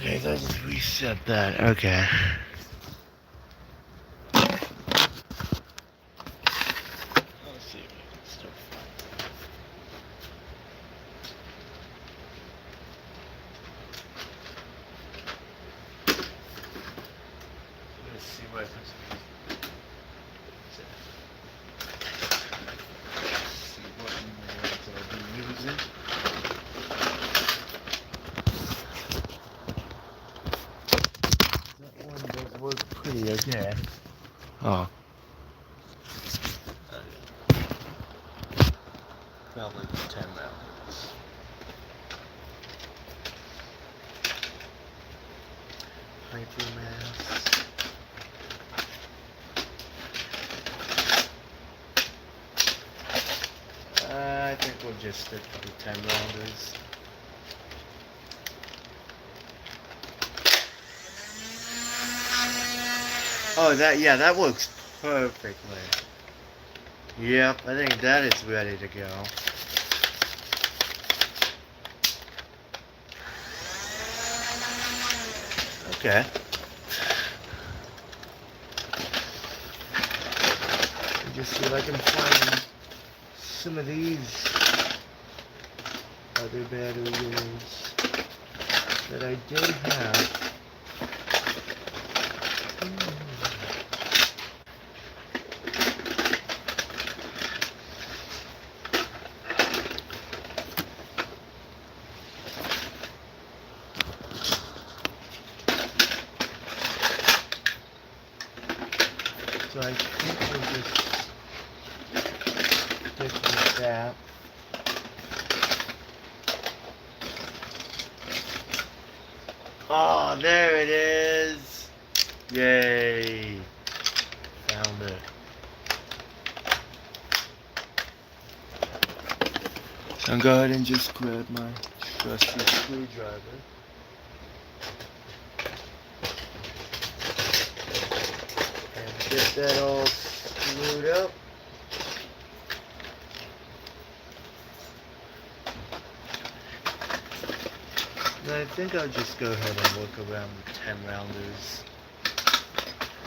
Okay, let's reset that. Okay. Let's see if I can still find it. Let's see what words I'll be using. That one does work pretty okay. Oh. Probably 10 rounds. Hypermass. I think we'll just stick to the 10 rounders. Oh, that works perfectly. Yep, I think that is ready to go. Okay. Just see if I can find some of these other batteries that I did have. So I think we'll just stick with that. Oh, there it is! Yay! Found it. So I'll go ahead and just grab my trusty screwdriver. And get that all screwed up. And I think I'll just go ahead and work around the 10 rounders.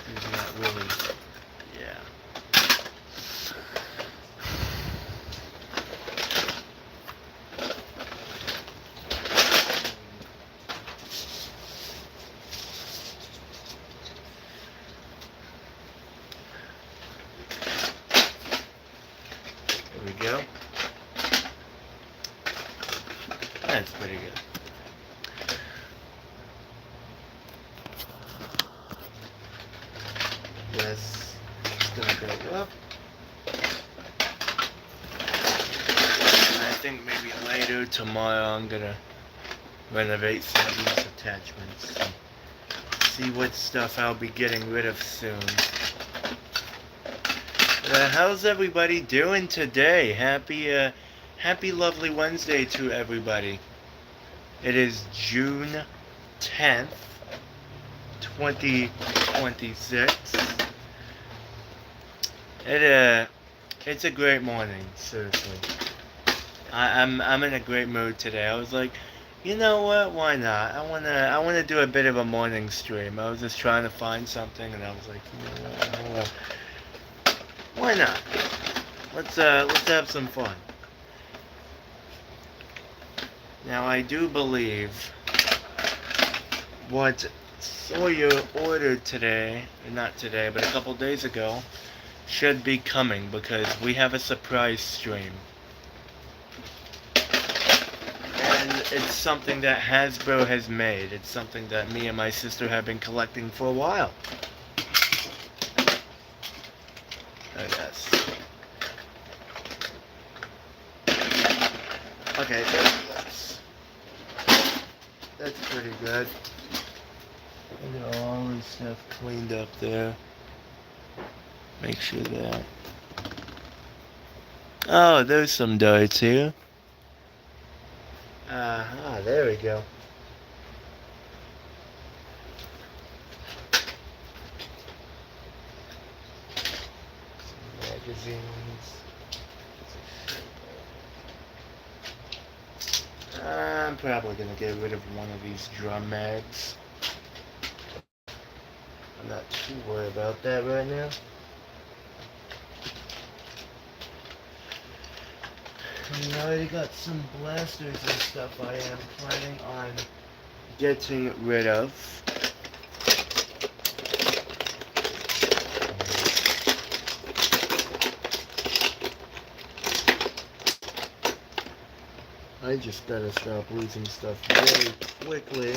There's not really, yeah. There we go. That's pretty good. Yes, it's gonna go up. And I think maybe later tomorrow I'm gonna renovate some of these attachments and see what stuff I'll be getting rid of soon. How's everybody doing today? Happy lovely Wednesday to everybody. It is June 10th, 2026. It's a great morning, seriously. I'm in a great mood today. I was like, you know what? Why not? I wanna do a bit of a morning stream. I was just trying to find something, and I was like, you know what? Why not? Let's have some fun. Now I do believe what Sawyer ordered today, not today, but a couple days ago, should be coming because we have a surprise stream. And it's something that Hasbro has made. It's something that me and my sister have been collecting for a while. I guess. Okay, that's pretty good. I got all this stuff cleaned up there. Make sure that. Oh, there's some darts here. There we go. Some magazines. I'm probably gonna get rid of one of these drum mags. I'm not too worried about that right now. And I already got some blasters and stuff I am planning on getting rid of. I just gotta stop losing stuff very quickly.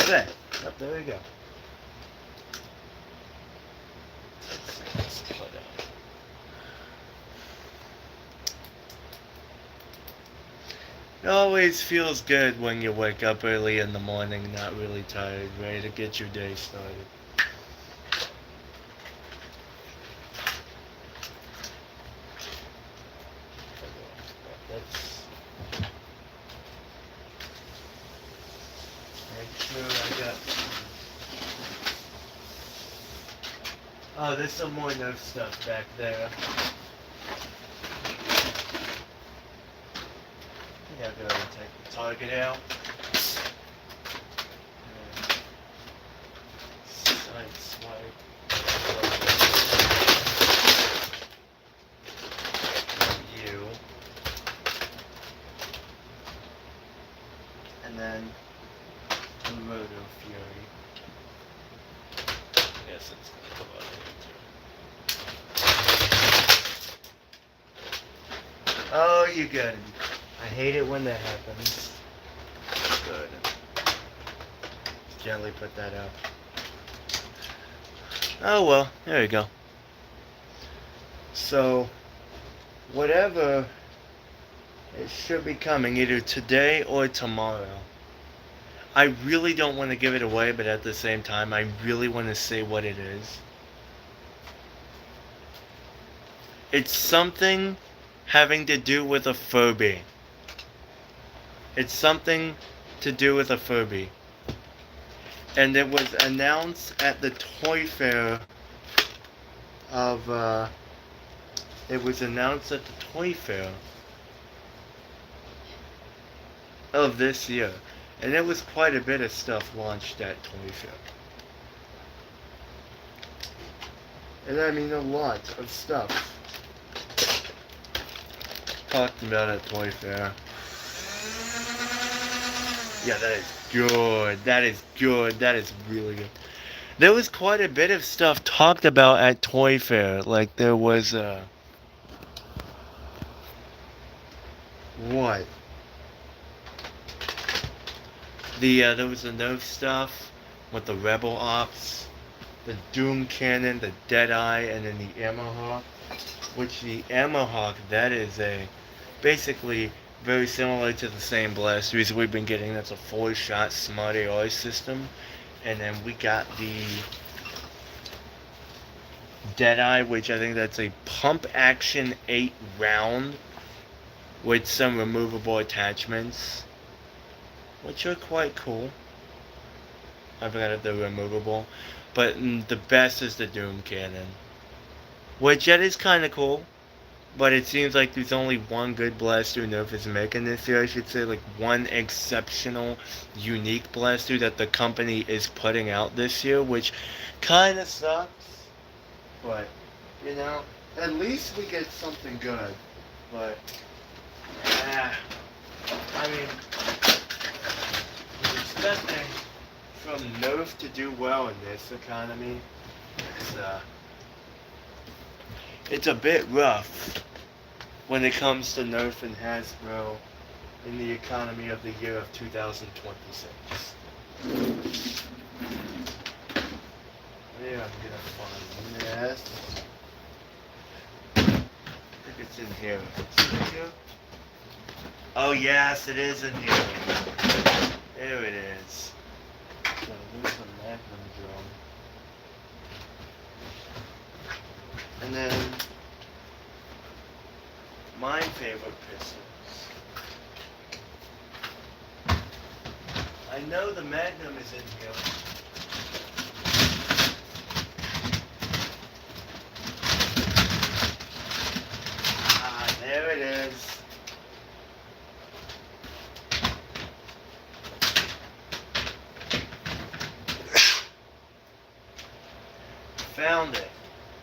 There. Oh, there we go. Let's put out. It always feels good when you wake up early in the morning, not really tired, ready to get your day started. Make sure I got. Oh, there's some more nerf stuff back there. Yeah, go ahead and take the target out. Side swipe. You. And then Roto Fury. Yes, it's gonna come out here too. Oh, you got it. I hate it when that happens. Good. Gently put that up. Oh well, there you go. So, whatever, it should be coming either today or tomorrow. I really don't want to give it away, but at the same time, I really want to say what it is. It's something having to do with a Furby. It's something to do with a Furby. And it was announced at the Toy Fair of, it was announced at the Toy Fair of this year. And there was quite a bit of stuff launched at Toy Fair. And I mean a lot of stuff talked about at Toy Fair. Yeah, that is good. That is good. That is really good. There was quite a bit of stuff talked about at Toy Fair. Like there was what? There was the Nerf stuff with the Rebel Ops, the Doom Cannon, the Deadeye, and then the Ammo Hawk. Which the Ammo Hawk, that is basically very similar to the same blasters we've been getting. That's a 4-shot Smart AR system. And then we got the Deadeye, which I think that's a pump action 8-round with some removable attachments, which are quite cool. I forgot if they're removable. But the best is the Doom Cannon, which that is kind of cool. But it seems like there's only one good blaster Nerf is making this year. I should say, like, one exceptional, unique blaster that the company is putting out this year, which kind of sucks. But, you know, at least we get something good. But, I mean, we're expecting from Nerf to do well in this economy. It's a bit rough when it comes to Nerf and Hasbro in the economy of the year of 2026. Yeah, I'm gonna find this. I think it's in here. Is it in here? Oh yes, it is in here. There it is. So there's the Magnum drum. And then my favorite pistols. I know the Magnum is in here. found it.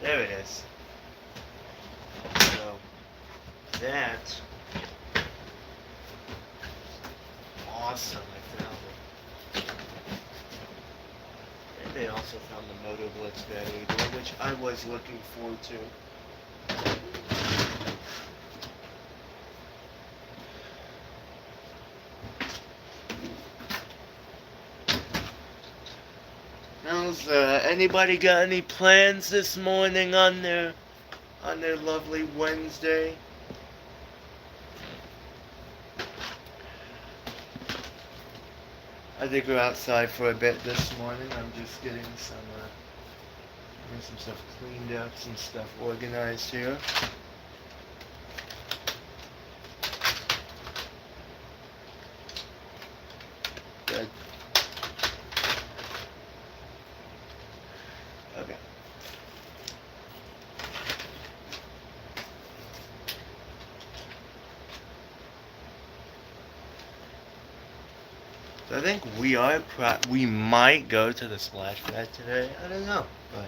There it is. So, that. Awesome, I found it. And they also found the Moto Blitz battery door, which I was looking forward to. How's anybody got any plans this morning on their lovely Wednesday? I did go outside for a bit this morning. I'm just getting some stuff cleaned up, some stuff organized here. Good. Okay. So I think we might go to the splash pad today. I don't know, but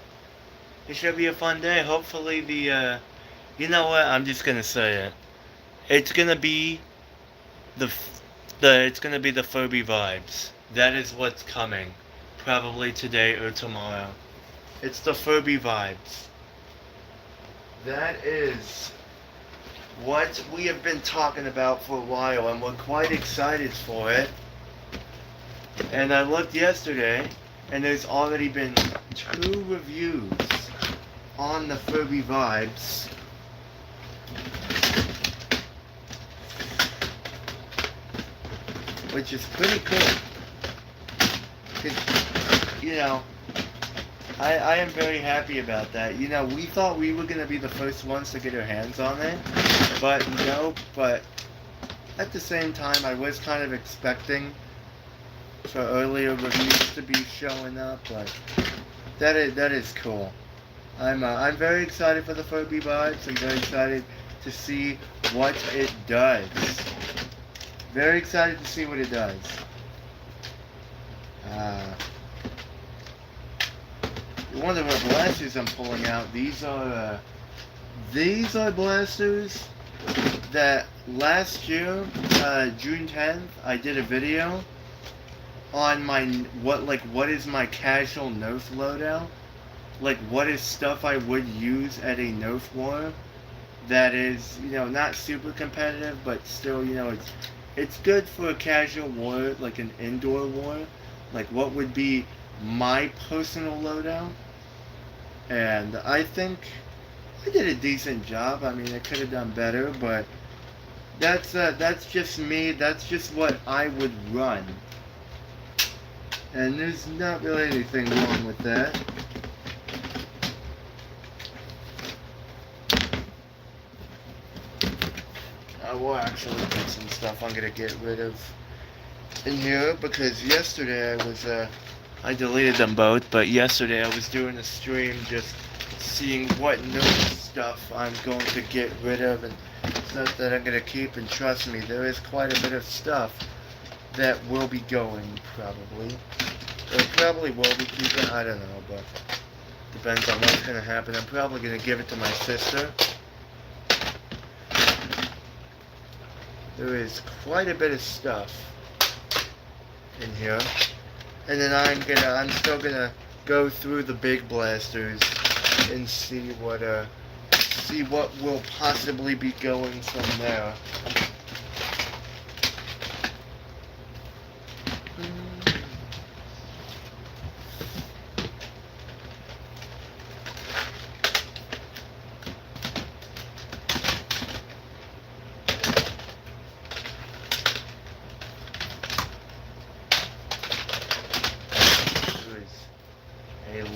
it should be a fun day. Hopefully you know what? I'm just gonna say it. It's gonna be it's gonna be the Furby vibes. That is what's coming, probably today or tomorrow. It's the Furby vibes. That is what we have been talking about for a while, and we're quite excited for it. And I looked yesterday, and there's already been 2 reviews on the Furby vibes. Which is pretty cool. 'Cause, you know, I am very happy about that. You know, we thought we were going to be the first ones to get our hands on it. But at the same time, I was kind of expecting for earlier reviews to be showing up, but that is cool. I'm very excited for the Furby vibes. I'm very excited to see what it does. Very excited to see what it does. One of the blasters I'm pulling out. These are blasters that last year, June 10th, I did a video on my what is my casual Nerf loadout. Like, what is stuff I would use at a Nerf war that is, you know, not super competitive, but still, you know, it's good for a casual war, like an indoor war. Like, what would be my personal loadout? And I think I did a decent job. I mean, I could have done better, but that's just me. That's just what I would run. And there's not really anything wrong with that. I will actually get some stuff I'm gonna get rid of in here, because yesterday I deleted them both, but yesterday I was doing a stream just seeing what new stuff I'm going to get rid of and stuff that I'm gonna keep, and trust me, there is quite a bit of stuff that will be going, probably. Or probably will be keeping, I don't know, but depends on what's gonna happen. I'm probably gonna give it to my sister. There is quite a bit of stuff in here. And then I'm still gonna go through the big blasters and see what will possibly be going from there.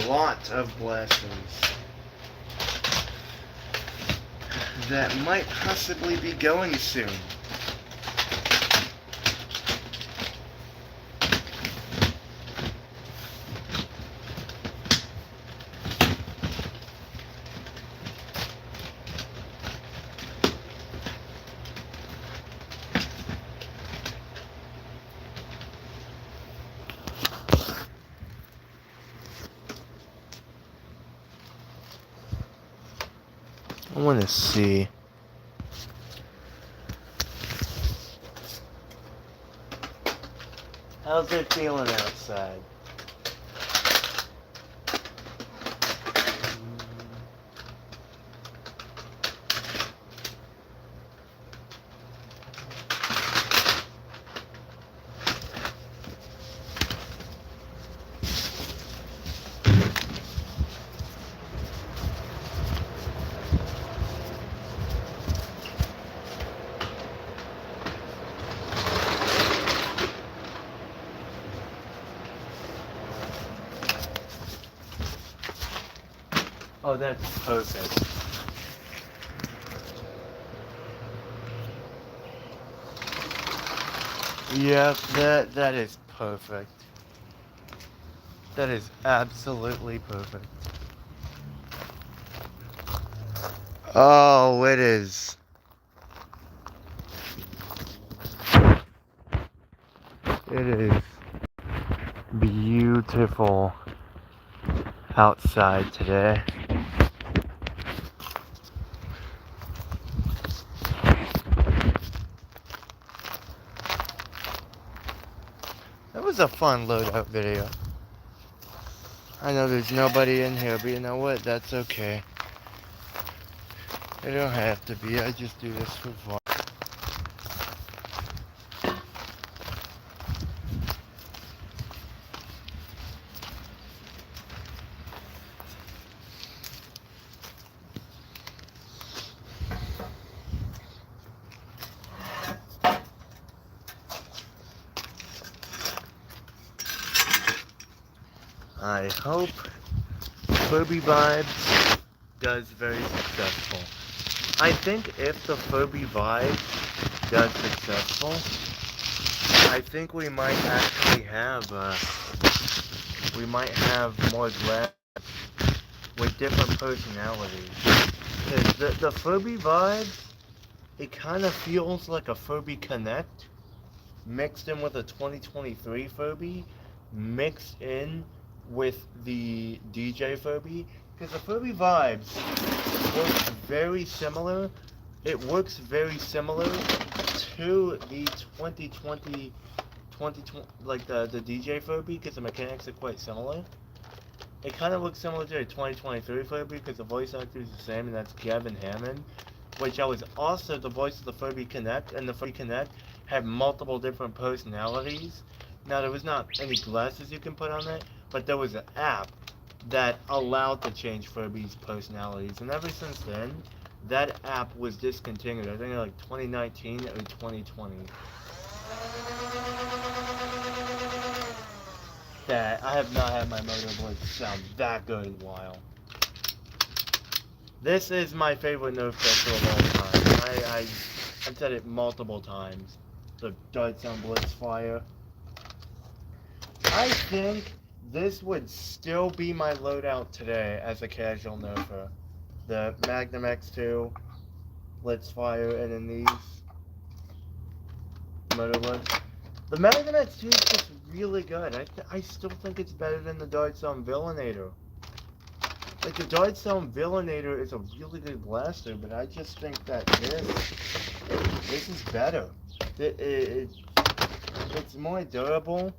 Lot of blasters that might possibly be going soon. want to see. How's it feeling outside? Oh, that's perfect. Yep, that is perfect. That is absolutely perfect. Oh, it is. It is beautiful outside today. That was a fun loadout video. I know there's nobody in here, but you know what? That's okay. It don't have to be. I just do this for fun. I hope Furby Vibes does very successful. I think if the Furby Vibes does successful, I think we might actually have more glass with different personalities. The Furby Vibes, it kind of feels like a Furby Connect mixed in with a 2023 Furby, mixed in with the DJ Furby, because the Furby Vibes works very similar. It works very similar to the 2020, like the DJ Furby, because the mechanics are quite similar. It kind of looks similar to the 2023 Furby, because the voice actor is the same, and that's Gavin Hammond, which was also the voice of the Furby Connect, and the Furby Connect had multiple different personalities. Now, there was not any glasses you can put on it, but there was an app that allowed to change Furby's personalities. And ever since then, that app was discontinued. I think like 2019 or 2020. That I have not had my Motor Blitz sound that good in a while. This is my favorite Nerf pistol of all time. I've said it multiple times. The Dart Sound Blitz Fire. I think this would still be my loadout today as a casual nerfer. The Magnum X2, Blitz Fire, and then these Motor Blitz. The Magnum X2 is just really good. I still think it's better than the Dart Sound Villainator. Like, the Dart Sound Villainator is a really good blaster, but I just think that this is better. It's more durable.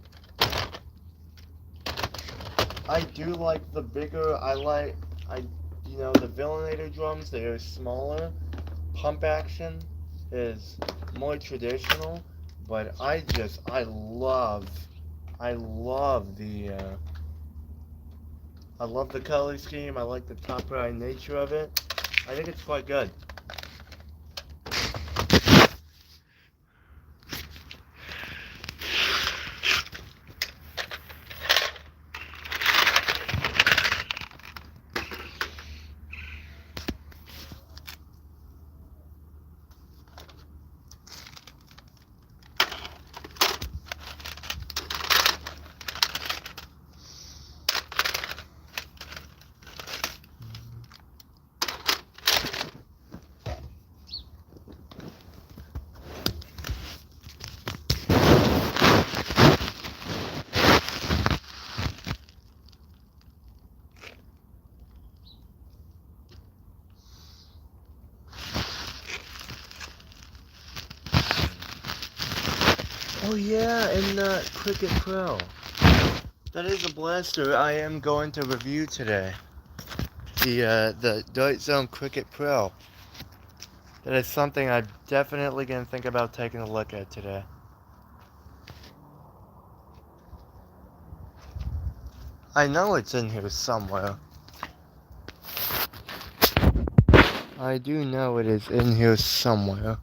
I do like the bigger, the Villainator drums, they are smaller. Pump action is more traditional, but I love the color scheme. I like the top right nature of it. I think it's quite good. Oh yeah, and Cricket Pro. That is a blaster I am going to review today. The Dart Zone Cricket Pro. That is something I'm definitely going to think about taking a look at today. I know it's in here somewhere. I do know it is in here somewhere.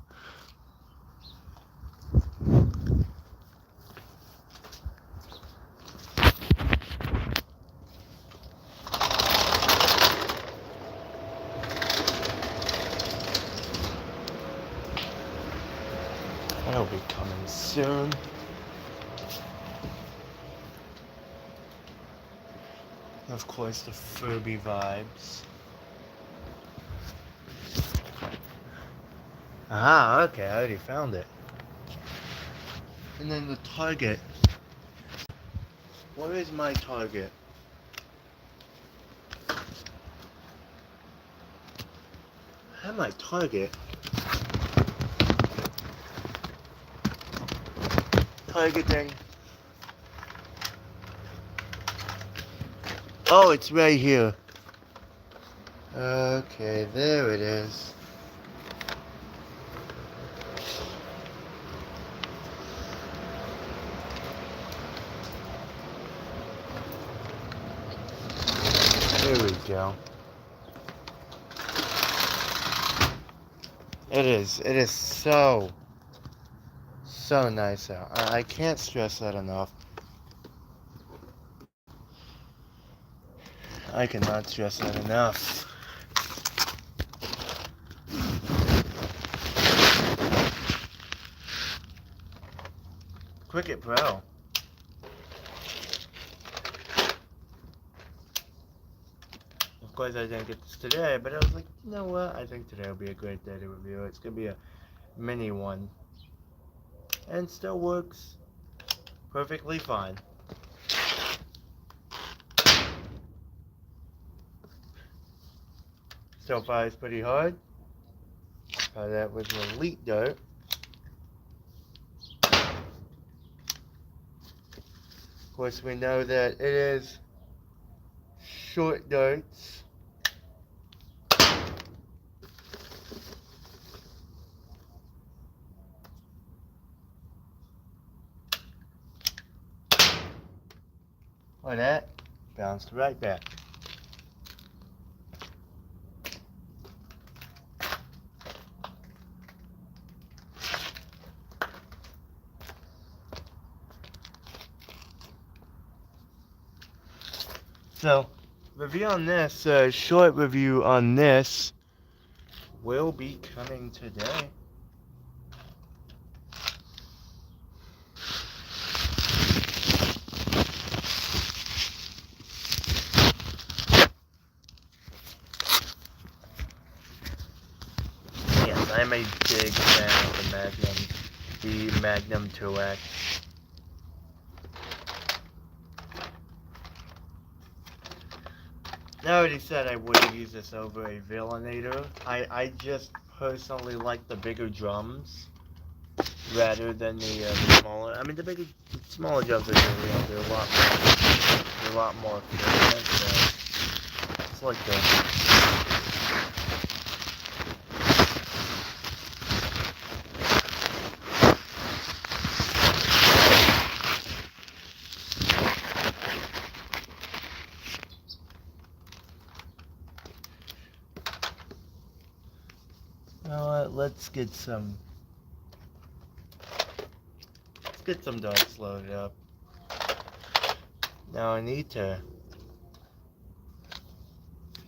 That'll be coming soon. Of course, the Furby vibes. Ah, okay, I already found it. And then the target. Where is my target? I have my target. Targeting. Oh, it's right here. Okay, there it is. There we go. It is so nice out. I can't stress that enough. I cannot stress that enough. Cricket Pro. Of course, I didn't get this today, but I was like, you know what? I think today will be a great day to review it. It's gonna be a mini one, and still works perfectly fine. Still fires pretty hard. That was an elite dart. Of course, we know that it is short darts. Or that bounced right back. So, review on this, short review on this will be coming today. Yes, I'm a big fan of the Magnum 2X. I already said I would use this over a Villainator. I just personally like the bigger drums rather than the smaller. I mean, the smaller drums are really they're a lot more efficient. So it's like the you know what? Let's get some darts loaded up. Now I need to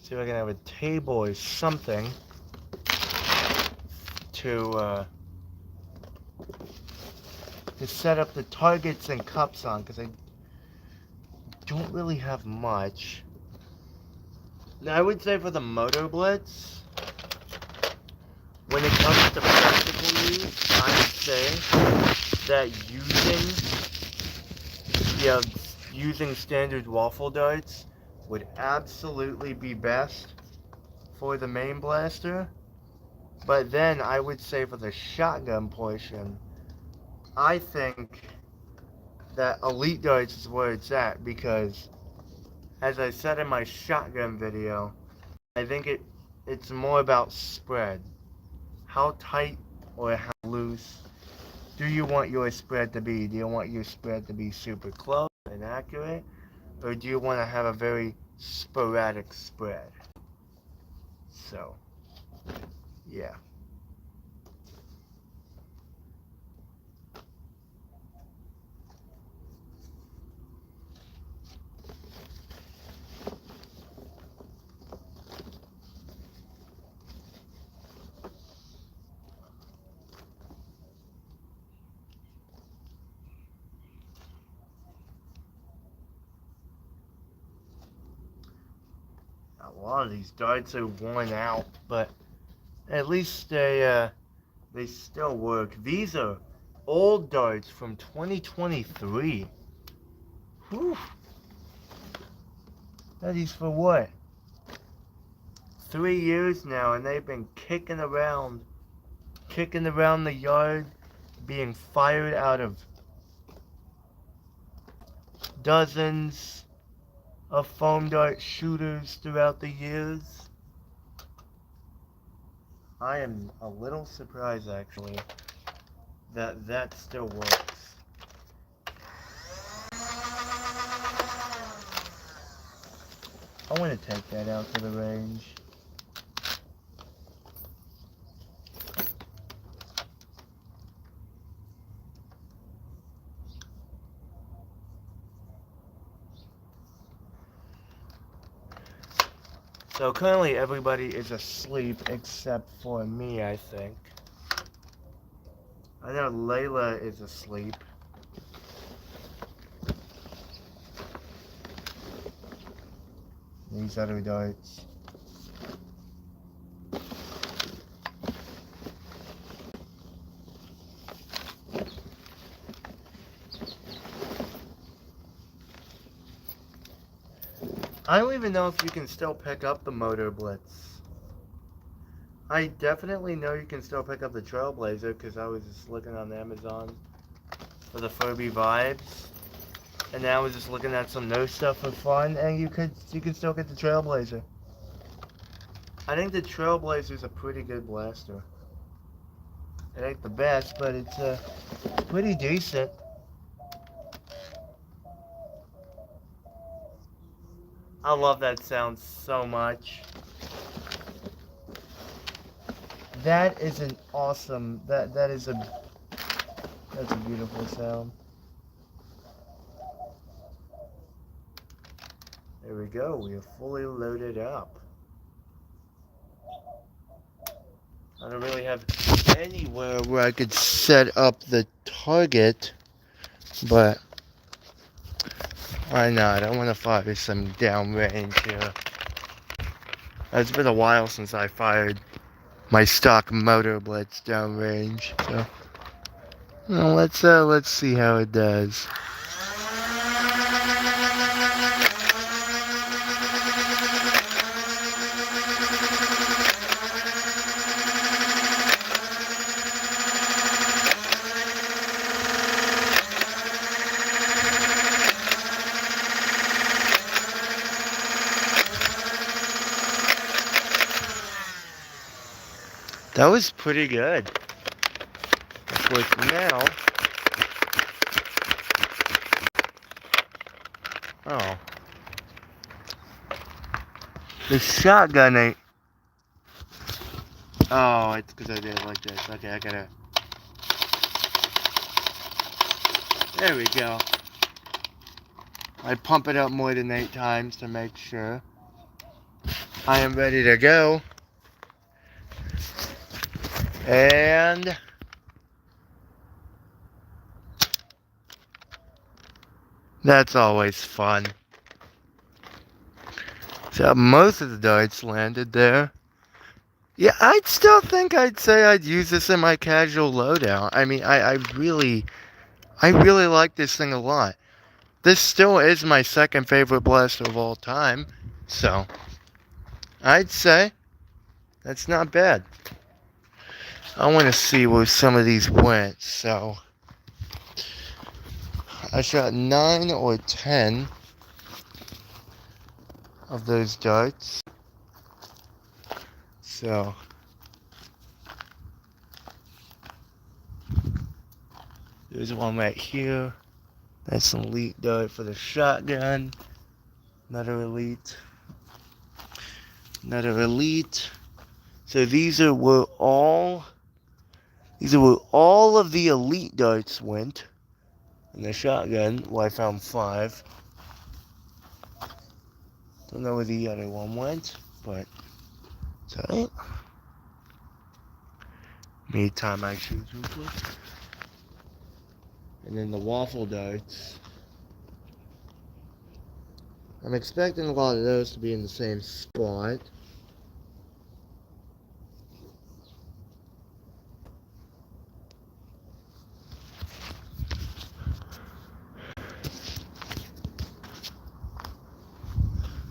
see if I can have a table or something to set up the targets and cups on, because I don't really have much. Now I would say for the Moto Blitz, when it comes to practical use, I would say that using standard waffle darts would absolutely be best for the main blaster. But then I would say for the shotgun portion, I think that elite darts is where it's at because, as I said in my shotgun video, I think it's more about spread. How tight or how loose do you want your spread to be? Do you want your spread to be super close and accurate? Or do you want to have a very sporadic spread? So, yeah. A lot of these darts are worn out, but at least they still work. These are old darts from 2023. Whew. That is for what? 3 years now, and they've been kicking around the yard, being fired out of dozens of foam dart shooters throughout the years. I am a little surprised, actually, that that still works. I want to take that out to the range. So currently everybody is asleep except for me, I think. I know Layla is asleep. These other darts. I don't even know if you can still pick up the Motor Blitz. I definitely know you can still pick up the Trailblazer because I was just looking on Amazon for the Furby vibes. And then I was just looking at some no stuff for fun, and you can still get the Trailblazer. I think the Trailblazer is a pretty good blaster. It ain't the best, but it's pretty decent. I love that sound so much. That is an awesome. That's a beautiful sound. There we go. We are fully loaded up. I don't really have anywhere where I could set up the target, but why not? I want to fire some downrange here. It's been a while since I fired my stock Motor Blitz downrange, so well, let's see how it does. That was pretty good. Of course, now... Oh. The shotgun ain't... Oh, it's because I did it like this. Okay, I gotta... There we go. I pump it up more than 8 times to make sure I am ready to go. And that's always fun. So most of the darts landed there. Yeah, I'd still think I'd say I'd use this in my casual loadout. I mean, I really like this thing a lot. This still is my second favorite blaster of all time. So I'd say that's not bad. I want to see where some of these went, so I shot 9 or 10 of those darts. So there's one right here. That's an elite dart for the shotgun. Another elite. Another elite. So these are where all of the elite darts went. And the shotgun, well, I found 5. Don't know where the other one went, but it's alright. Me tie my shoes real quick. And then the waffle darts. I'm expecting a lot of those to be in the same spot.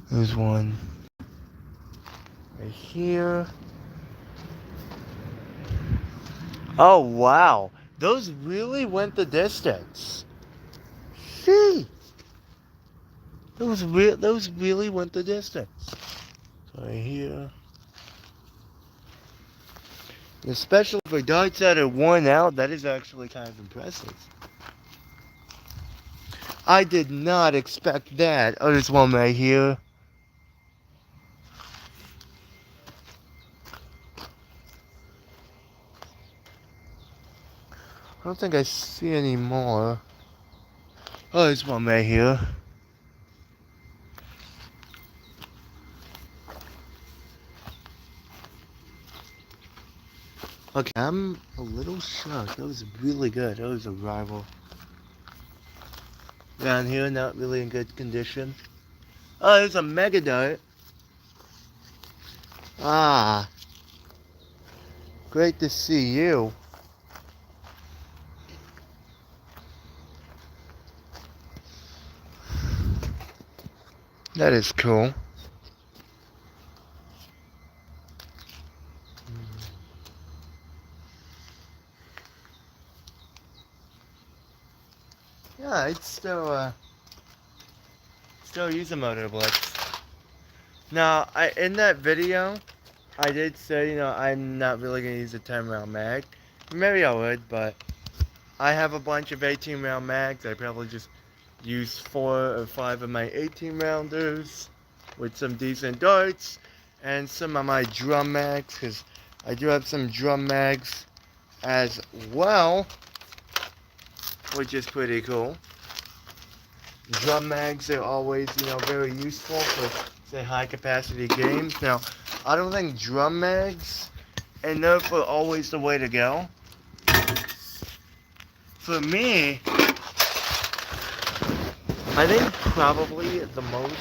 There's one right here. Oh wow, those really went the distance. See, those really went the distance. So right here. Especially for darts that are worn out, that is actually kind of impressive. I did not expect that. Oh, there's one right here. I don't think I see any more. Oh, there's one right here. Okay, I'm a little shocked. That was really good. That was a rival. Down here, not really in good condition. Oh, there's a mega dart. Ah, great to see you. That is cool. Yeah, I'd still use a motor blitz. Now, in that video, I did say, I'm not really gonna use a 10-round mag. Maybe I would, but I have a bunch of 18-round mags. I probably just use 4 or 5 of my 18-rounders with some decent darts and some of my drum mags, because I do have some drum mags as well, which is pretty cool. Drum mags are always, very useful for, say, high-capacity games. Now, I don't think drum mags and Nerf are always the way to go. For me, I think probably the most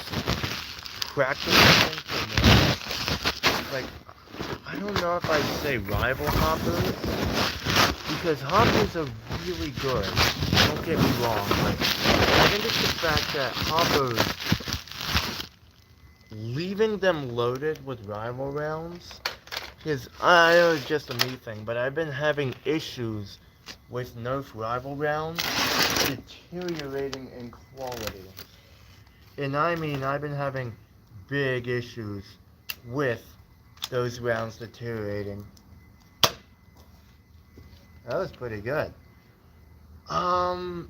practical thing for me, like, I don't know if I'd say rival hoppers, because hoppers are really good, don't get me wrong, but I think it's the fact that hoppers, leaving them loaded with rival rounds, because I know it's just a me thing, but I've been having issues with Nerf rival rounds deteriorating in quality. And I mean, I've been having big issues with those rounds deteriorating. That was pretty good. Not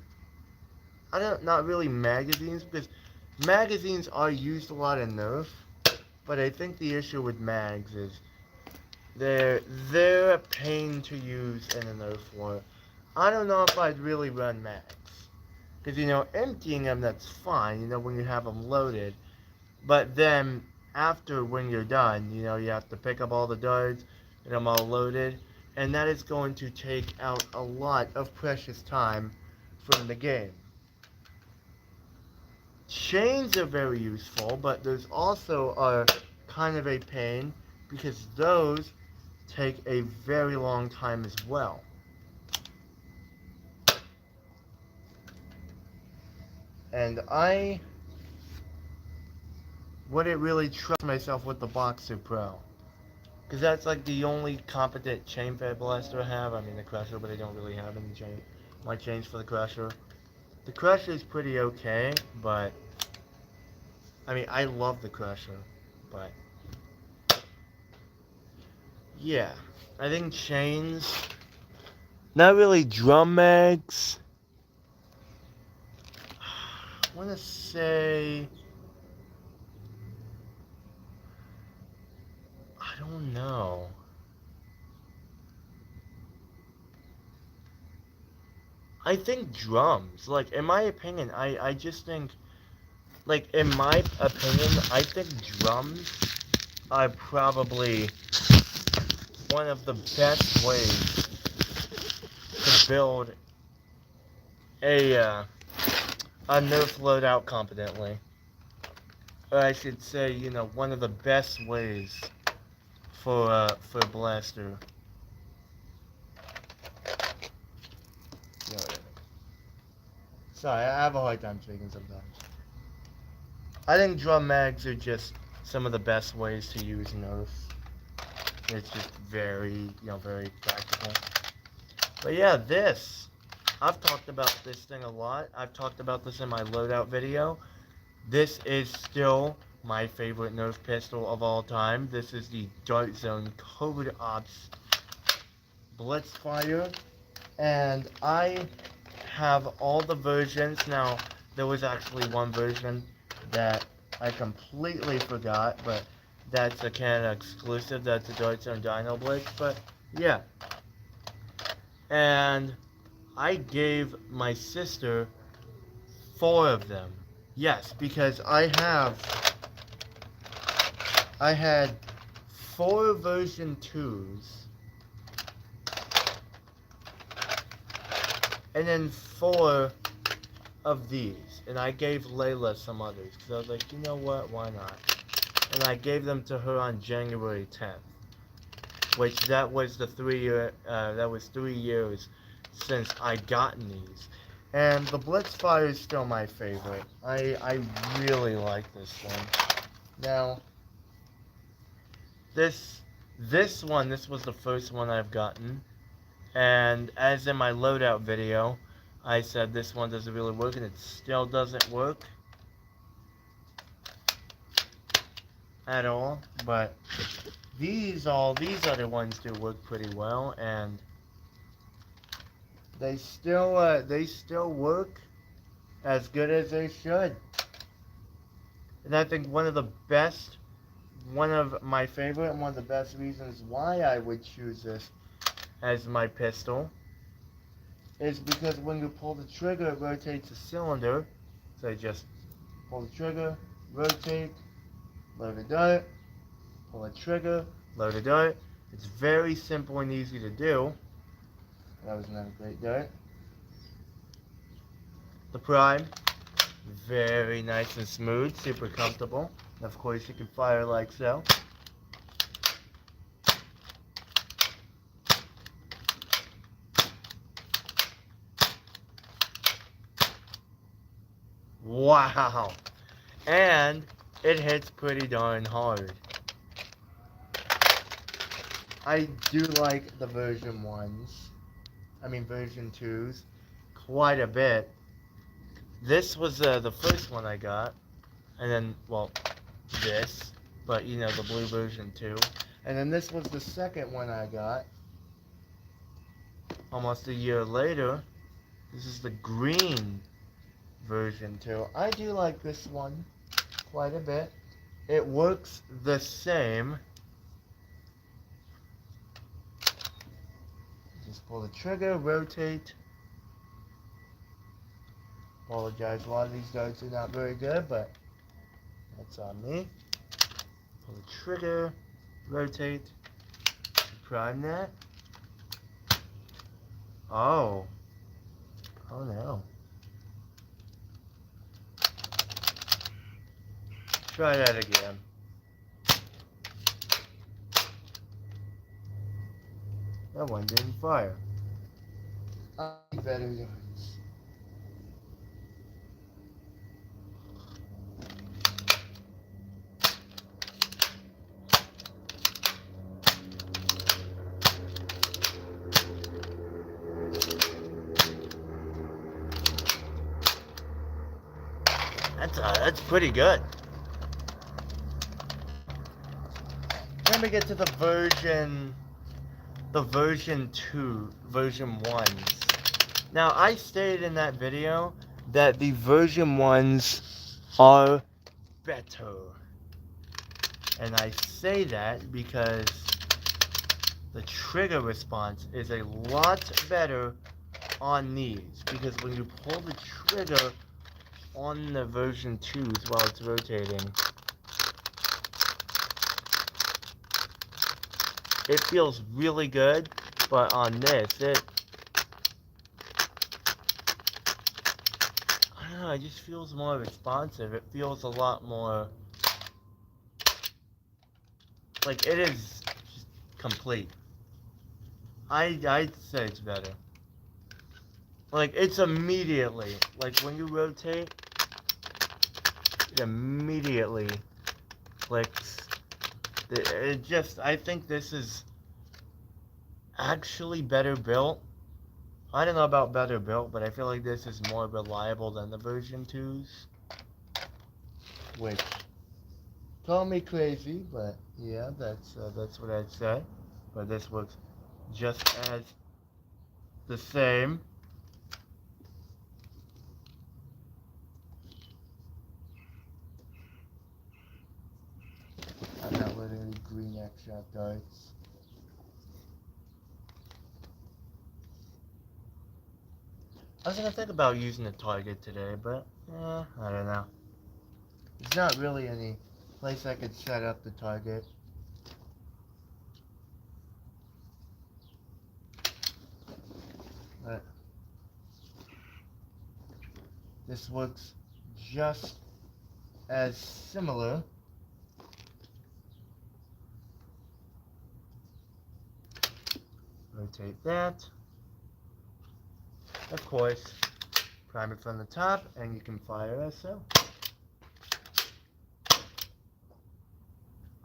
really magazines, because magazines are used a lot in Nerf, but I think the issue with mags is they're a pain to use in a Nerf war. I don't know if I'd really run mags. Because, emptying them, that's fine, when you have them loaded. But then, after, when you're done, you have to pick up all the darts, get them all loaded. And that is going to take out a lot of precious time from the game. Chains are very useful, but those also are kind of a pain, because those take a very long time as well. And I wouldn't really trust myself with the Boxer Pro, because that's like the only competent chain fed blaster I have. I mean the Crusher, but I don't really have any my chains for the Crusher. The Crusher is pretty okay, but I mean, I love the Crusher, but yeah, I think chains, not really drum mags. I want to say, I don't know. I think drums, like, in my opinion, I just think, like, in my opinion, I think drums are probably one of the best ways to build a Nerf loadout competently. Or I should say, you know, one of the best ways for a blaster. Sorry, I have a hard time speaking sometimes. I think drum mags are just some of the best ways to use Nerf. It's just very, very practical. But yeah, I've talked about this thing a lot. I've talked about this in my loadout video. This is still my favorite Nerf pistol of all time. This is the Dart Zone Covert Ops Blitzfire. And I have all the versions. Now, there was actually one version that I completely forgot, but that's a Canada exclusive. That's a Dart Zone Dino Blitz. But yeah. And I gave my sister 4 of them. Yes, because I had 4 version 2s, and then 4 of these, and I gave Layla some others, because I was like, you know what, why not? And I gave them to her on January 10th, which that was the 3 years since I gotten these. And the Blitzfire is still my favorite. I really like this one. Now, this was the first one I've gotten. And as in my loadout video, I said this one doesn't really work, and it still doesn't work at all. But these other ones do work pretty well, and they still work as good as they should. And I think one of my favorite and one of the best reasons why I would choose this as my pistol is because when you pull the trigger, it rotates the cylinder. So I just pull the trigger, rotate, load the dart, pull the trigger, load the dart. It's very simple and easy to do. That was another great dart. The prime, very nice and smooth, super comfortable. And of course, you can fire like so. Wow! And it hits pretty darn hard. I do like the version 2s, quite a bit. This was the first one I got, and then, well, this, but you know, the blue version 2. And then this was the second one I got, almost a year later. This is the green version 2. I do like this one quite a bit. It works the same. Just pull the trigger, rotate. Apologize, a lot of these darts are not very good, but that's on me. Pull the trigger, rotate, prime that. Oh no. Try that again. That one didn't fire. Better yards. That's pretty good. Then we get to the version 2, version 1s. Now, I stated in that video that the version 1s are better. And I say that because the trigger response is a lot better on these. Because when you pull the trigger on the version 2s while it's rotating, it feels really good, but on this, I don't know, it just feels more responsive. It feels a lot more, like, it is just complete. I'd say it's better. Like, it's immediately, like, when you rotate, it immediately clicks. It just, I think this is actually better built. I don't know about better built, but I feel like this is more reliable than the version 2s. Which, call me crazy, but yeah, that's what I'd say. But this works just as the same. I'm not letting any green X-shot darts. I was gonna think about using the target today, but I don't know. There's not really any place I could set up the target. But this looks just as similar. Rotate that. Of course, prime it from the top, and you can fire as so.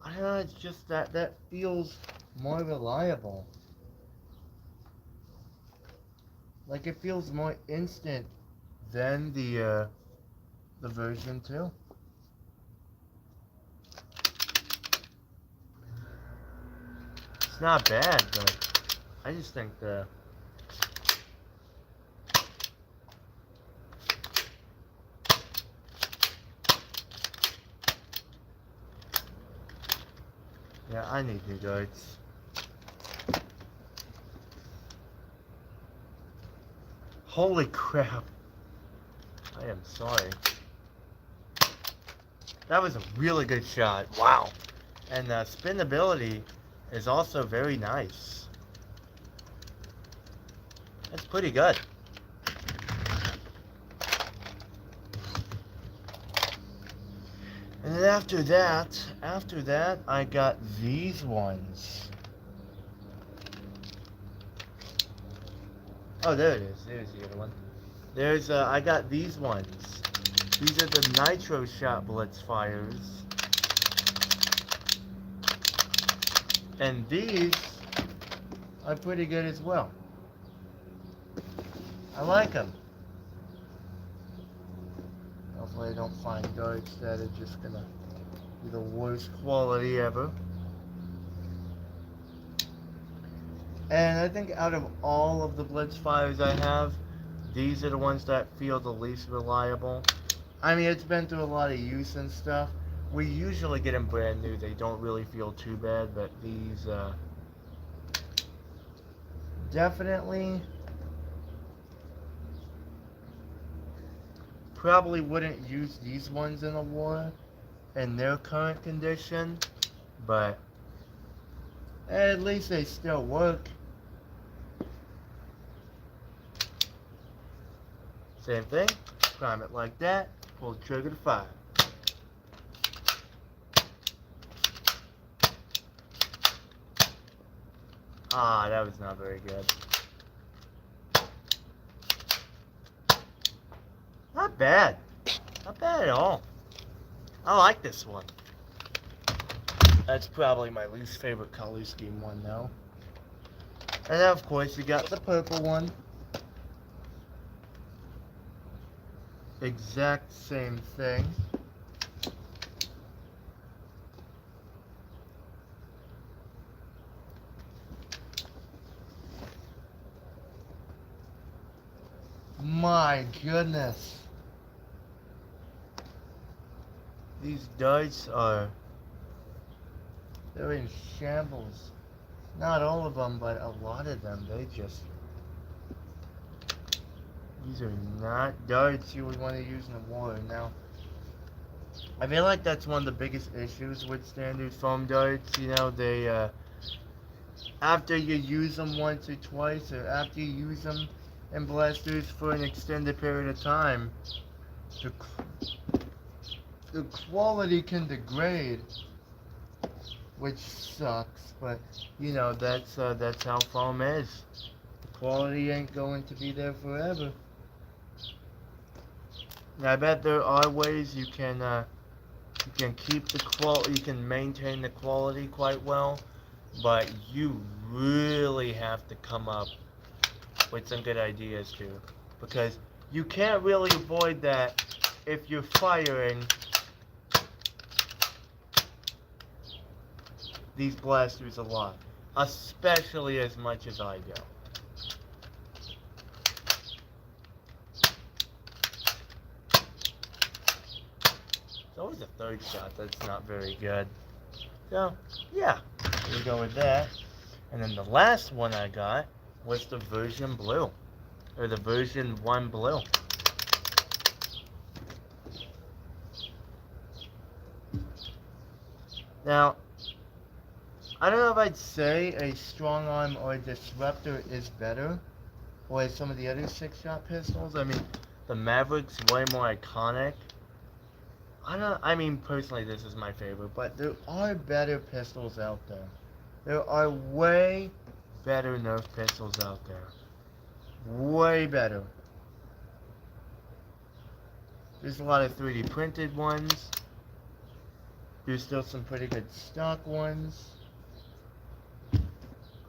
I don't know, it's just that feels more reliable. Like, it feels more instant than the version 2. It's not bad, but I just think yeah, I need new darts. Holy crap. I am sorry. That was a really good shot. Wow. And the spinability is also very nice. That's pretty good. And then after that, I got these ones. Oh, there it is. There's the other one. I got these ones. These are the Nitro Shot Blitz fires. And these are pretty good as well. I like them. Hopefully I don't find darts that are just gonna be the worst quality ever. And I think out of all of the Blitz fires I have, these are the ones that feel the least reliable. I mean, it's been through a lot of use and stuff. We usually get them brand new. They don't really feel too bad, but these definitely probably wouldn't use these ones in a war in their current condition, but at least they still work. Same thing, prime it like that, pull the trigger to fire. Ah, that was not very good. Not bad. Not bad at all. I like this one. That's probably my least favorite color scheme one, though. And then, of course, you got the purple one. exact same thing. My goodness. These darts they're in shambles. Not all of them, but a lot of them, these are not darts you would want to use in a war. Now, I feel like that's one of the biggest issues with standard foam darts. You know, after you use them once or twice, or after you use them in blasters for an extended period of time, the, the quality can degrade, which sucks, but, you know, that's how foam is. The quality ain't going to be there forever. Now, I bet there are ways you can keep the quality, you can maintain the quality quite well, but you really have to come up with some good ideas too, because you can't really avoid that if you're firing these blasters a lot, especially as much as I do. It's always a third shot that's not very good. So, yeah, we go with that. And then the last one I got was the version blue, or the version 1 blue. Now, I don't know if I'd say a strong arm or a disruptor is better, or some of the other 6-shot pistols. I mean, the Maverick's way more iconic. I mean, personally, this is my favorite, but there are better pistols out there. There are way better Nerf pistols out there. Way better. There's a lot of 3D printed ones. There's still some pretty good stock ones.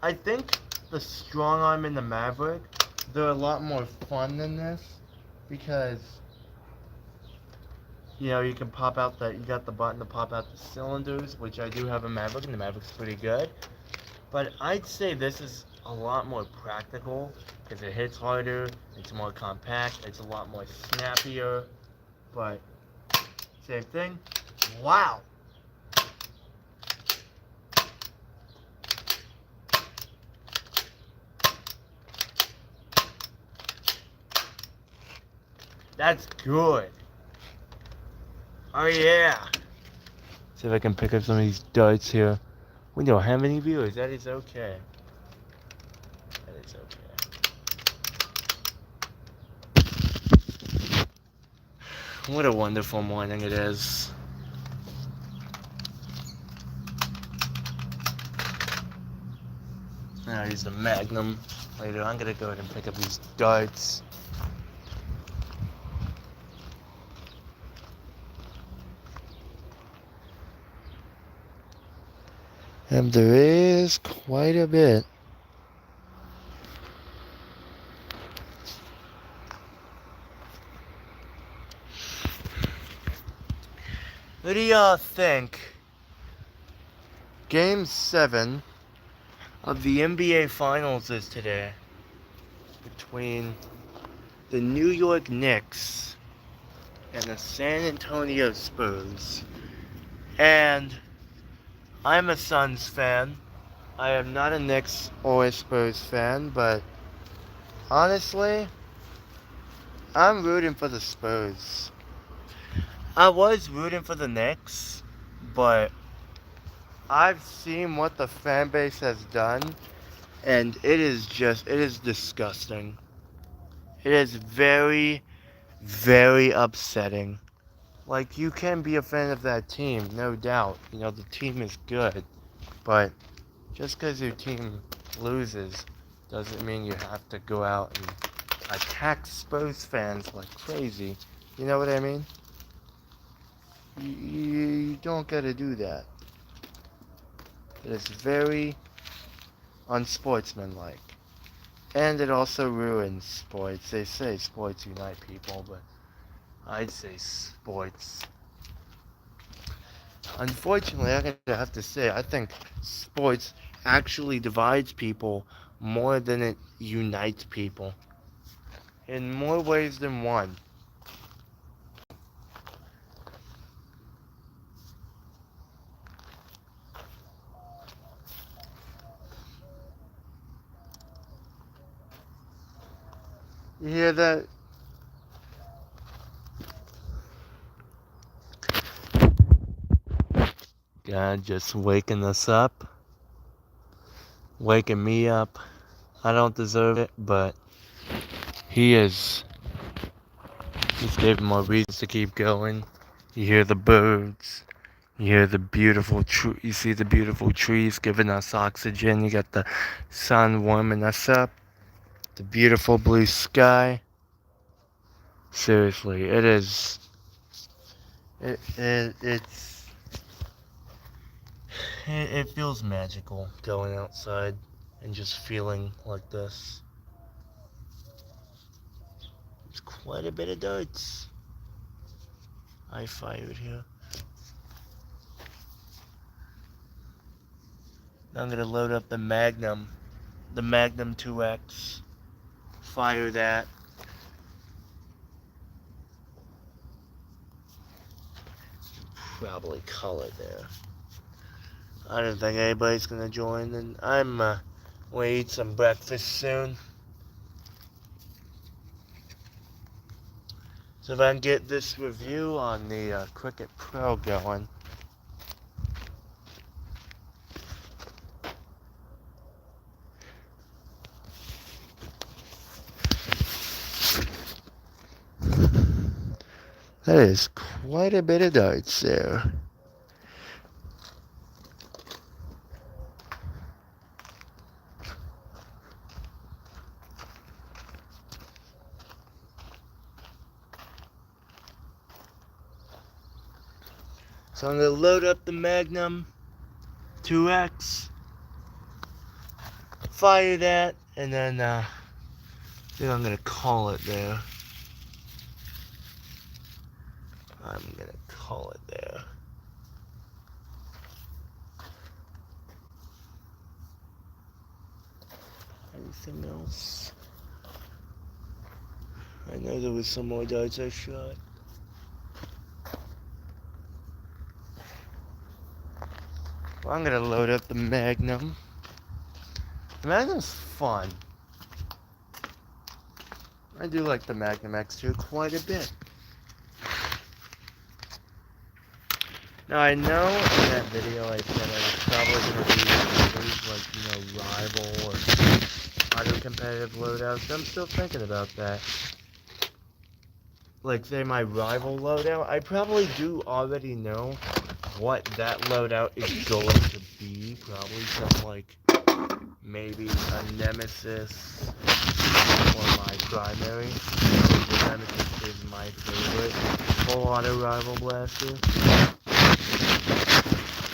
I think the strong arm in the Maverick, they're a lot more fun than this, because, you know, you can pop out you got the button to pop out the cylinders, which I do have a Maverick, and the Maverick's pretty good. But I'd say this is a lot more practical, because it hits harder, it's more compact, it's a lot more snappier, but same thing. Wow! That's good. Oh yeah. See if I can pick up some of these darts here. We don't have any viewers. That is okay. That is okay. What a wonderful morning it is. I'll use the Magnum later. I'm gonna go ahead and pick up these darts. And there is quite a bit. What do y'all think? Game 7 of the NBA Finals is today, between the New York Knicks and the San Antonio Spurs. And I'm a Suns fan. I am not a Knicks or a Spurs fan, but honestly, I'm rooting for the Spurs. I was rooting for the Knicks, but I've seen what the fan base has done, and it is disgusting. It is very, very upsetting. Like, you can be a fan of that team, no doubt. You know, the team is good, but just because your team loses doesn't mean you have to go out and attack Spurs fans like crazy. You know what I mean? You don't gotta do that. It is very unsportsmanlike. And it also ruins sports. They say sports unite people, but I'd say sports. Unfortunately, I gotta have to say, I think sports actually divides people more than it unites people. In more ways than one. You hear that? God just waking us up. Waking me up. I don't deserve it, but he is. He's giving more reasons to keep going. You hear the birds. You hear the beautiful you see the beautiful trees giving us oxygen. You got the sun warming us up. The beautiful blue sky. Seriously, it is. It feels magical going outside and just feeling like this. There's quite a bit of darts I fired here. Now I'm gonna load up the Magnum 2X. Fire that. Probably color there. I don't think anybody's gonna join, and I'm gonna eat some breakfast soon. So if I can get this review on the Cricket Pro going. That is quite a bit of darts there. So I'm gonna load up the Magnum 2X, fire that, and then I think I'm gonna call it there. I'm gonna call it there. Anything else? I know there was some more darts I shot. Well, I'm gonna load up the Magnum. The Magnum's fun. I do like the Magnum X2 quite a bit. Now I know in that video I said I was probably gonna do like, rival or other competitive loadouts. I'm still thinking about that. Like say my rival loadout, I probably do already know what that loadout is going to be. Probably some like maybe a Nemesis or my primary. The Nemesis is my favorite full auto rival blaster.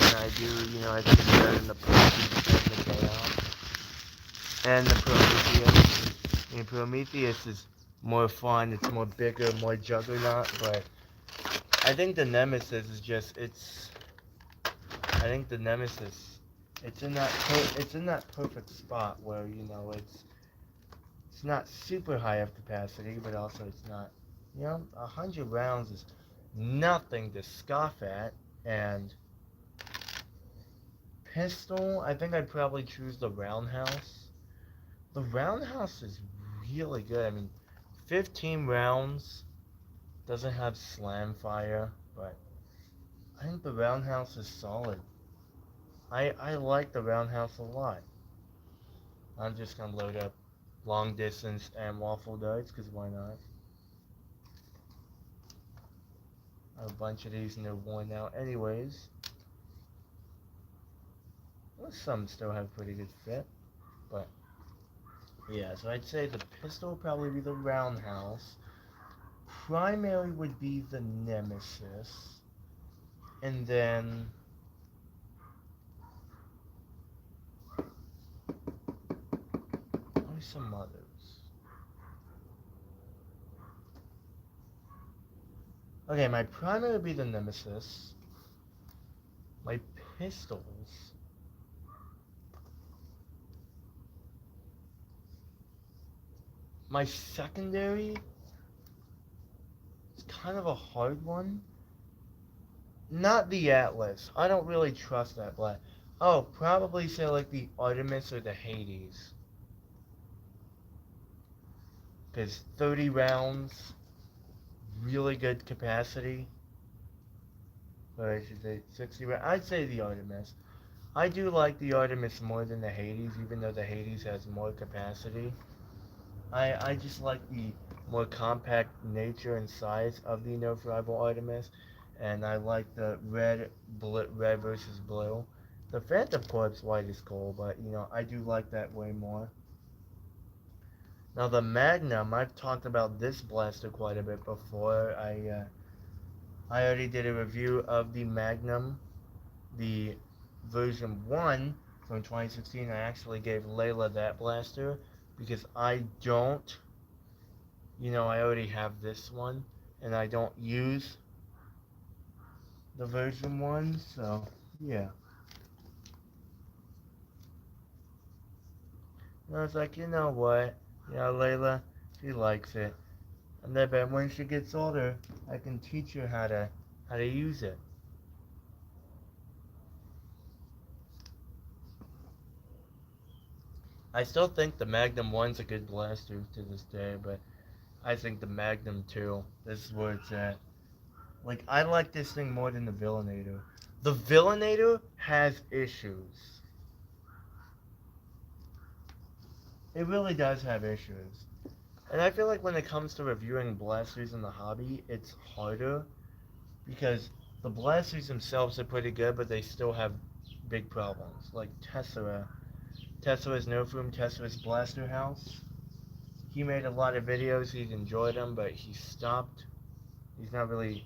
And I do, I think it's better than the Prometheus and the Chaos. And the Prometheus. And Prometheus is more fun, it's more bigger, more juggernaut, but I think the Nemesis is just, I think the Nemesis, it's in that perfect spot where, it's not super high of capacity, but also it's not, 100 rounds is nothing to scoff at, and pistol, I think I'd probably choose the Roundhouse. The Roundhouse is really good. I mean, 15 rounds, doesn't have slam fire, but I think the Roundhouse is solid. I like the Roundhouse a lot. I'm just gonna load up long distance and waffle darts, because why not? I have a bunch of these and they're worn out anyways. Well, some still have pretty good fit, but yeah, so I'd say the pistol would probably be the Roundhouse. Primary would be the Nemesis. And then probably some others. Okay, my primary would be the Nemesis. My pistols. My secondary is kind of a hard one. Not the Atlas. I don't really trust that black. Oh, probably say like the Artemis or the Hades. Because 30 rounds, really good capacity. Or I should say 60 rounds. I'd say the Artemis. I do like the Artemis more than the Hades, even though the Hades has more capacity. I just like the more compact nature and size of the Nerf Rival Artemis, and I like the red versus blue. The Phantom Corpse white is cool, but you know I do like that way more. Now the Magnum, I've talked about this blaster quite a bit before. I already did a review of the Magnum, the version 1 from 2016. I actually gave Layla that blaster because I don't, you know, I already have this one and I don't use the version 1, so yeah. And I was like, you know what? Yeah, Layla, she likes it. And I bet when she gets older, I can teach her how to use it. I still think the Magnum 1's a good blaster to this day, but I think the Magnum 2, this is where it's at. Like, I like this thing more than the Villainator. The Villainator has issues. It really does have issues. And I feel like when it comes to reviewing blasters in the hobby, it's harder because the blasters themselves are pretty good, but they still have big problems. Like Tessera's Nerf Room, Tessera's Blaster House. He made a lot of videos, he'd enjoyed them, but he stopped. He's not really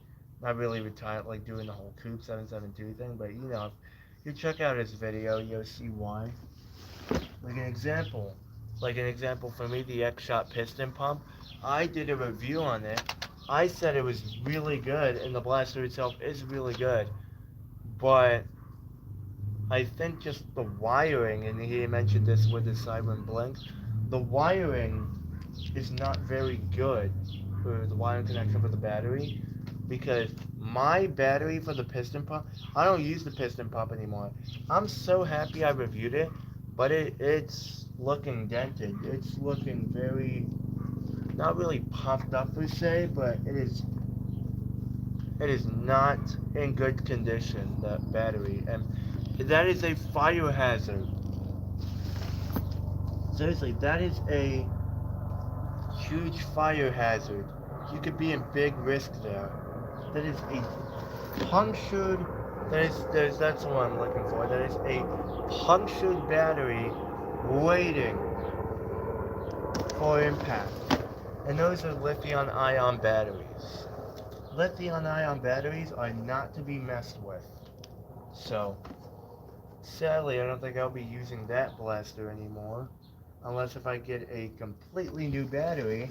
retired, like doing the whole Coop 772 thing, but you know, if you check out his video, you'll see why. Like an example for me, the X-Shot piston pump. I did a review on it. I said it was really good, and the blaster itself is really good, but I think just the wiring, and he mentioned this with the Siren Blink, the wiring is not very good for the wiring connection for the battery, because my battery for the piston pump, I don't use the piston pump anymore. I'm so happy I reviewed it, but it's looking dented. It's looking very, not really pumped up per se, but it is not in good condition, that battery, and that is a fire hazard. Seriously, that is a huge fire hazard. You could be in big risk there. That is a punctured, that's what I'm looking for. That is a punctured battery waiting for impact. And those are lithium-ion batteries. Lithium-ion batteries are not to be messed with. So, sadly, I don't think I'll be using that blaster anymore. Unless if I get a completely new battery.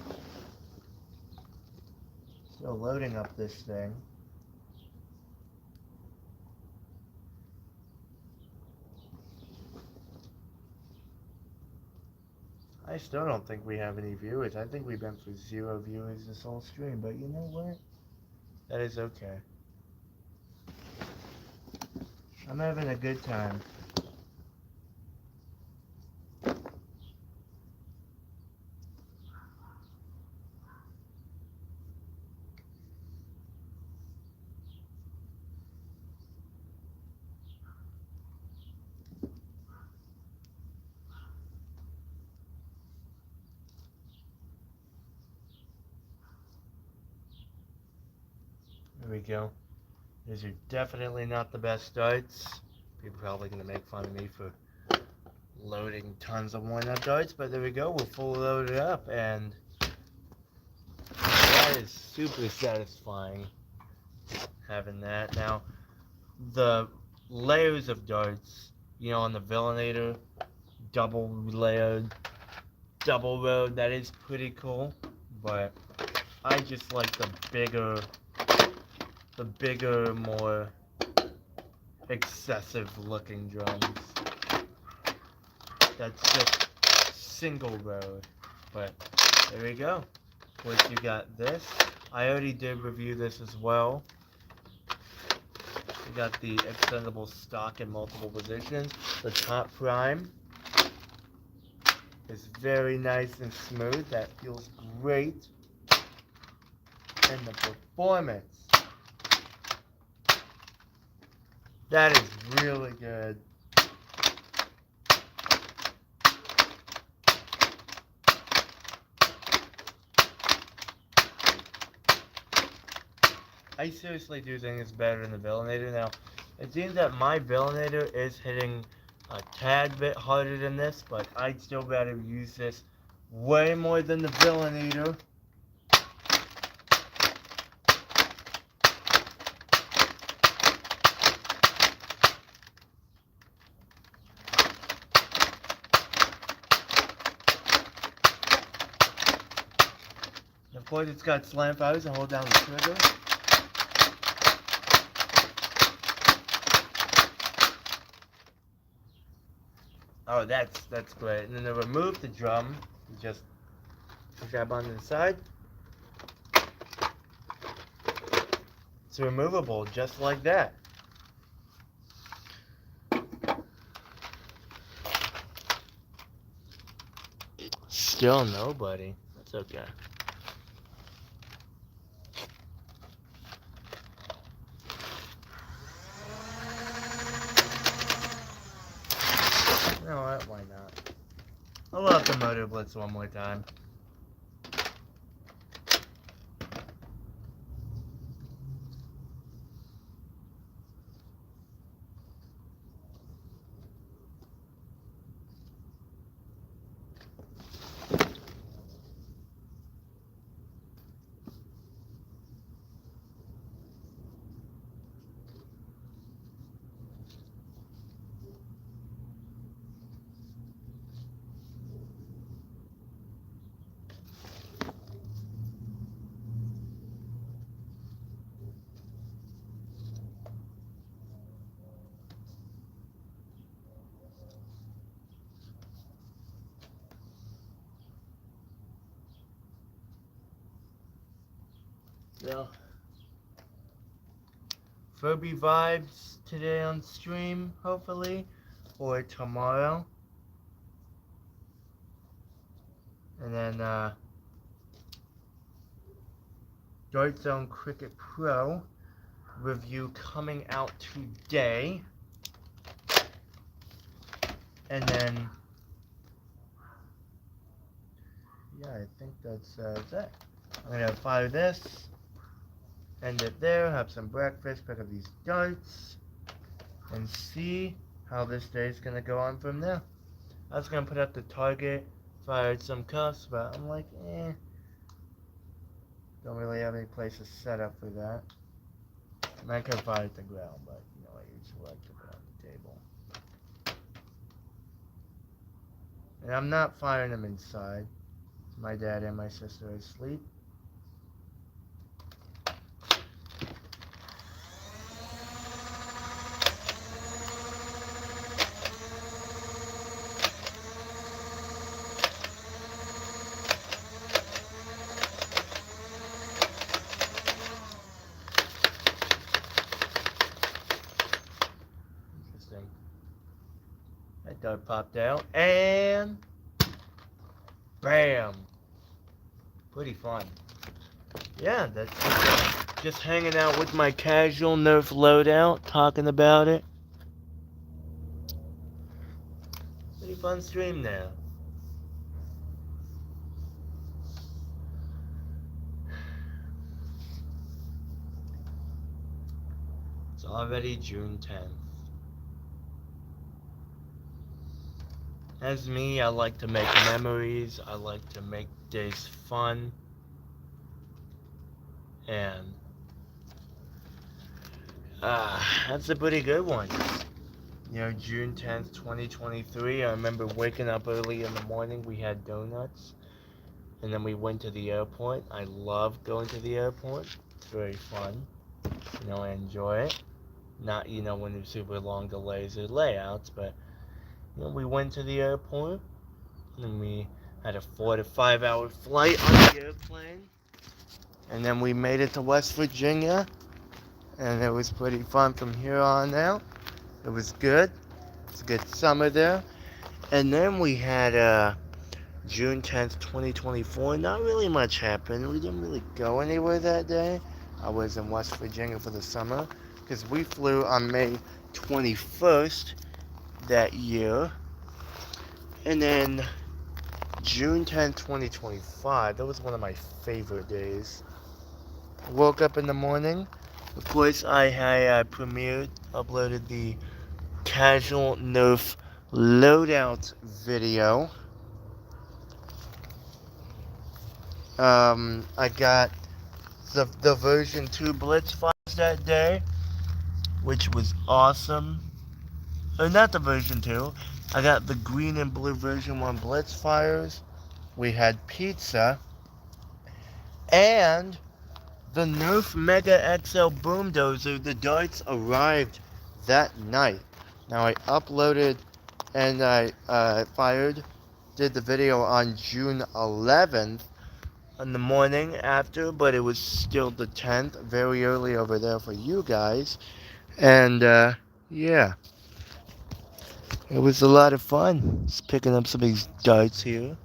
Still loading up this thing. I still don't think we have any viewers. I think we've been for 0 viewers this whole stream, but you know what? That is okay. I'm having a good time. There we go. These are definitely not the best darts. People are probably going to make fun of me for loading tons of worn-out darts, but there we go. We're fully loaded up, and that is super satisfying having that. Now, the layers of darts, you know, on the Villainator, double layered, double road, that is pretty cool, but I just like the bigger the bigger, more excessive looking drums. That's just single road. But there we go. Of course, you got this. I already did review this as well. You got the extendable stock in multiple positions. The top prime is very nice and smooth. That feels great. And the performance, that is really good. I seriously do think it's better than the Villainator. Now, it seems that my Villainator is hitting a tad bit harder than this, but I'd still rather use this way more than the Villainator. Of course, it's got slam fires and hold down the trigger. Oh, that's great. And then to remove the drum, you just grab onto the side. It's removable just like that. Still nobody. That's okay. You know what? Why not? I'll load up the Motor Blitz one more time. So, Furby vibes today on stream, hopefully, or tomorrow. And then, Dart Zone Cricket Pro review coming out today. And then, yeah, I think that's it. I'm gonna fire this, end it there, have some breakfast, pick up these darts, and see how this day is gonna go on from there. I was gonna put up the target, fired some cuffs, but I'm like, don't really have any place to set up for that. I mean, I could fire at the ground, but you know, I usually like to put it on the table. And I'm not firing them inside. My dad and my sister are asleep. Interesting. That dart popped out, and bam! Pretty fun. Yeah, that's just hanging out with my casual Nerf loadout, talking about it. Pretty fun stream now. It's already June 10th. As me, I like to make memories, I like to make days fun, and that's a pretty good one. You know, June 10th, 2023, I remember waking up early in the morning, we had donuts, and then we went to the airport. I love going to the airport, it's very fun. I enjoy it. Not, when there's super long delays or layouts, but, we went to the airport, and we had a 4 to 5 hour flight on the airplane, and then we made it to West Virginia, and it was pretty fun from here on out. It was good. It's a good summer there. And then we had June 10th, 2024. Not really much happened. We didn't really go anywhere that day. I was in West Virginia for the summer because we flew on May 21st that year. And then June 10th, 2025, that was one of my favorite days. I woke up in the morning. Of course, I had uploaded the Casual Nerf loadout video. I got the version 2 Blitz files that day, which was awesome. Or not the version 2. I got the green and blue version 1 Blitz fires. We had pizza. And the Nerf Mega XL Boom Dozer, the darts arrived that night. Now I uploaded and I did the video on June 11th in the morning after, but it was still the 10th, very early over there for you guys. And yeah, it was a lot of fun just picking up some of these darts here.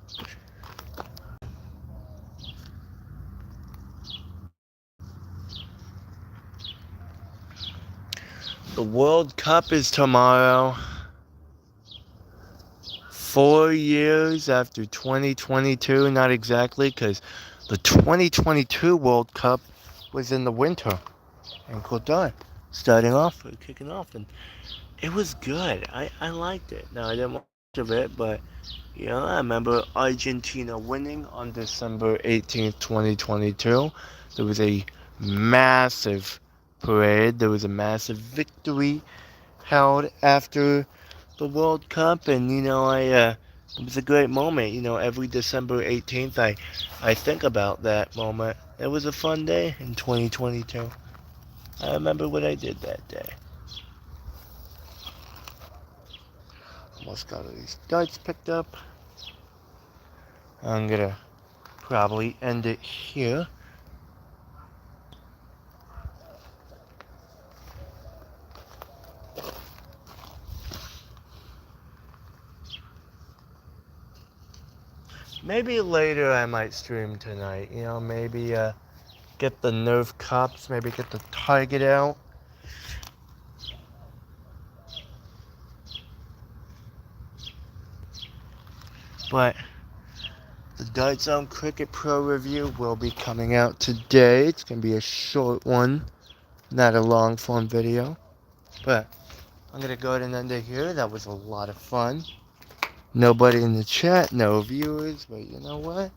The World Cup is tomorrow. 4 years after 2022, not exactly, because the 2022 World Cup was in the winter in Qatar, kicking off, and it was good. I liked it. Now, I didn't watch much of it, but, I remember Argentina winning on December 18th, 2022. There was a massive parade. There was a massive victory held after the World Cup, and it was a great moment. Every December 18th, I think about that moment. It was a fun day in 2022. I remember what I did that day. Almost got all these darts picked up. I'm gonna probably end it here. Maybe later I might stream tonight. Maybe get the Nerf cups, maybe get the target out. But the Dart Zone Cricket Pro review will be coming out today. It's going to be a short one, not a long form video. But I'm going to go ahead and end it here. That was a lot of fun. Nobody in the chat, no viewers, but you know what?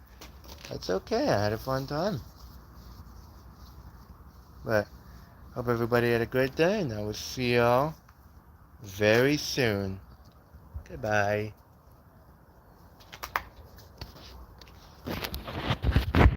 That's okay. I had a fun time. But hope everybody had a great day, and I will see y'all very soon. Goodbye.